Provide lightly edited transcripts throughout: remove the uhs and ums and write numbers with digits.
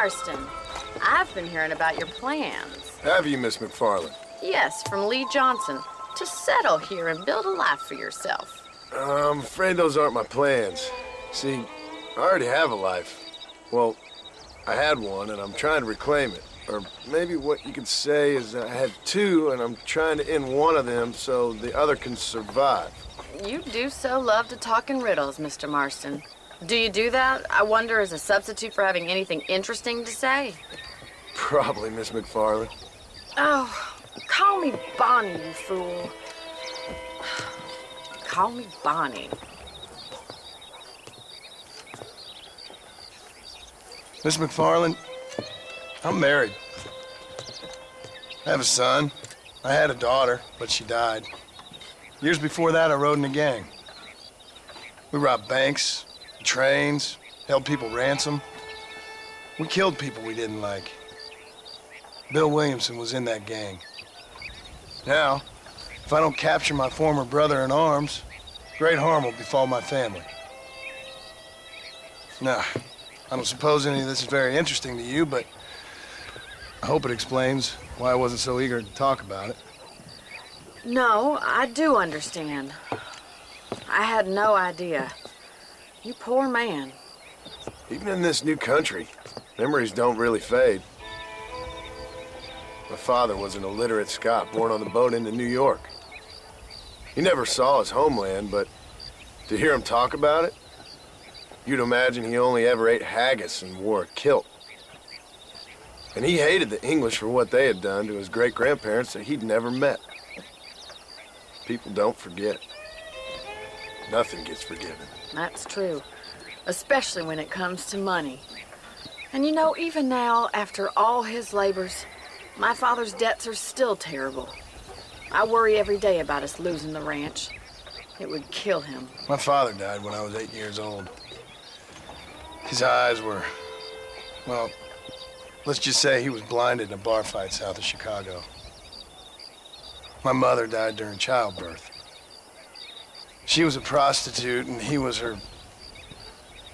Marston, I've been hearing about your plans. Have you, Miss McFarland? Yes, from Lee Johnson, to settle here and build a life for yourself. I'm afraid those aren't my plans. See, I already have a life. Well, I had one, and I'm trying to reclaim it. Or maybe what you could say is I had two, and I'm trying to end one of them so the other can survive. You do so love to talk in riddles, Mr. Marston. Do you do that, I wonder, as a substitute for having anything interesting to say? Probably, Miss McFarland. Oh, call me Bonnie, you fool. Call me Bonnie. Miss McFarland, I'm married. I have a son. I had a daughter, but she died. Years before that, I rode in a gang. We robbed banks, trains, held people ransom. We killed people we didn't like. Bill Williamson was in that gang. Now, if I don't capture my former brother in arms, great harm will befall my family. Now, I don't suppose any of this is very interesting to you, but I hope it explains why I wasn't so eager to talk about it. No, I do understand. I had no idea. You poor man. Even in this new country, memories don't really fade. My father was an illiterate Scot born on the boat into New York. He never saw his homeland, but to hear him talk about it, you'd imagine he only ever ate haggis and wore a kilt. And he hated the English for what they had done to his great-grandparents that he'd never met. People don't forget. Nothing gets forgiven. That's true. Especially when it comes to money. And you know, even now, after all his labors, my father's debts are still terrible. I worry every day about us losing the ranch. It would kill him. My father died when I was 8 years old. His eyes were, well, let's just say he was blinded in a bar fight south of Chicago. My mother died during childbirth. She was a prostitute, and he was her,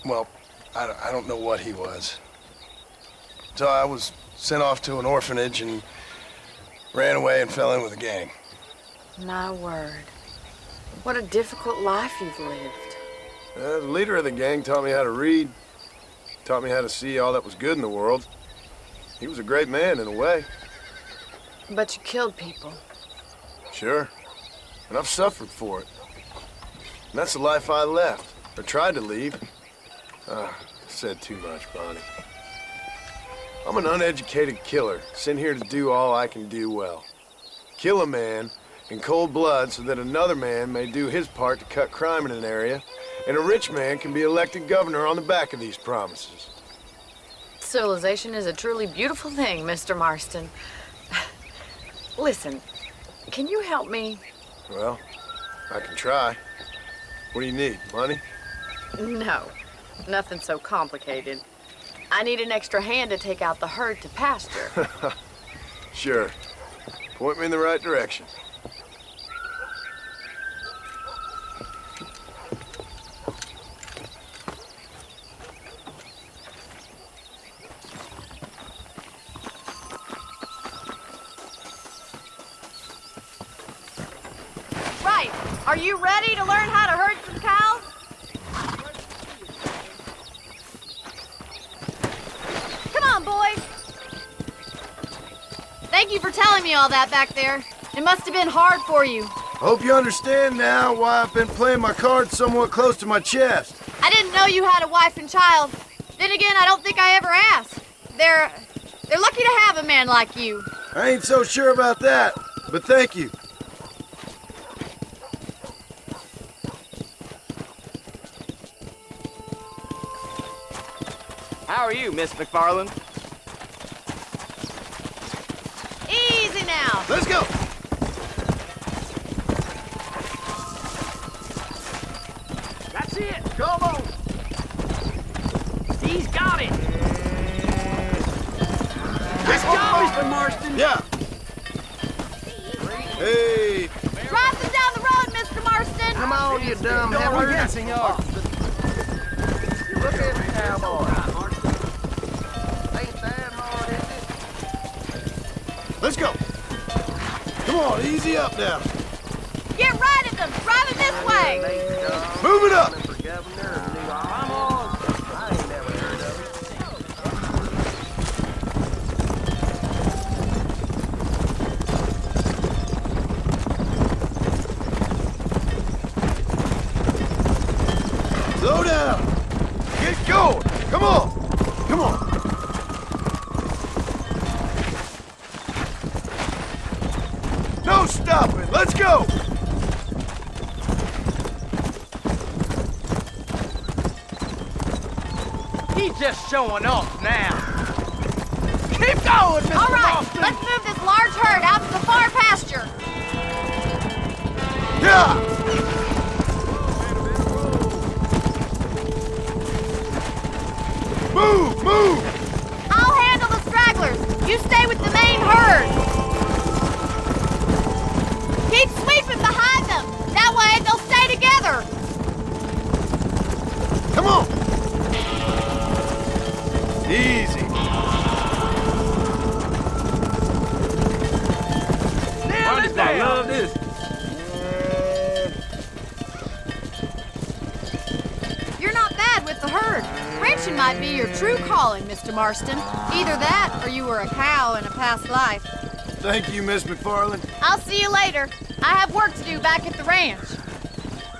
well, I don't know what he was. So I was sent off to an orphanage and ran away and fell in with a gang. My word. What a difficult life you've lived. The leader of the gang taught me how to read, taught me how to see all that was good in the world. He was a great man in a way. But you killed people. Sure. And I've suffered for it. And that's the life I left, or tried to leave. Said too much, Bonnie. I'm an uneducated killer, sent here to do all I can do well. Kill a man in cold blood so that another man may do his part to cut crime in an area, and a rich man can be elected governor on the back of these promises. Civilization is a truly beautiful thing, Mr. Marston. Listen, can you help me? Well, I can try. What do you need, money? No, nothing so complicated. I need an extra hand to take out the herd to pasture. Sure. Point me in the right direction. Right. Are you ready to learn how to herd some cows? Come on, boys. Thank you for telling me all that back there. It must have been hard for you. Hope you understand now why I've been playing my cards somewhat close to my chest. I didn't know you had a wife and child. Then again, I don't think I ever asked. They're lucky to have a man like you. I ain't so sure about that, but thank you. How are you, Miss McFarland? Easy now. Let's go. That's it. Come on. He's got it. Let's go, Mr. Marston. Yeah. Hey. Drive them down the road, Mr. Marston. Come on, you dumb heifer. Look at the cowboy. Ain't Come on, easy up now. Get right at them! Driving this way! Move it up! Come on. Slow down. Get going. Come on. Come on. No stopping. Let's go. He's just showing off now. Keep going, Mr. All right, Marston. let's move this large herd out to the far pasture. Yeah. Move, move. I'll handle the stragglers. You stay with the main herd. Keep sweeping behind them. That way they'll stay together. Come on. Easy. Nail it down. Love this. You're not bad with the herd. Ranching might be your true calling, Mr. Marston. Either that or you were a cow in a past life. Thank you, Miss McFarland. I'll see you later. I have work to do back at the ranch.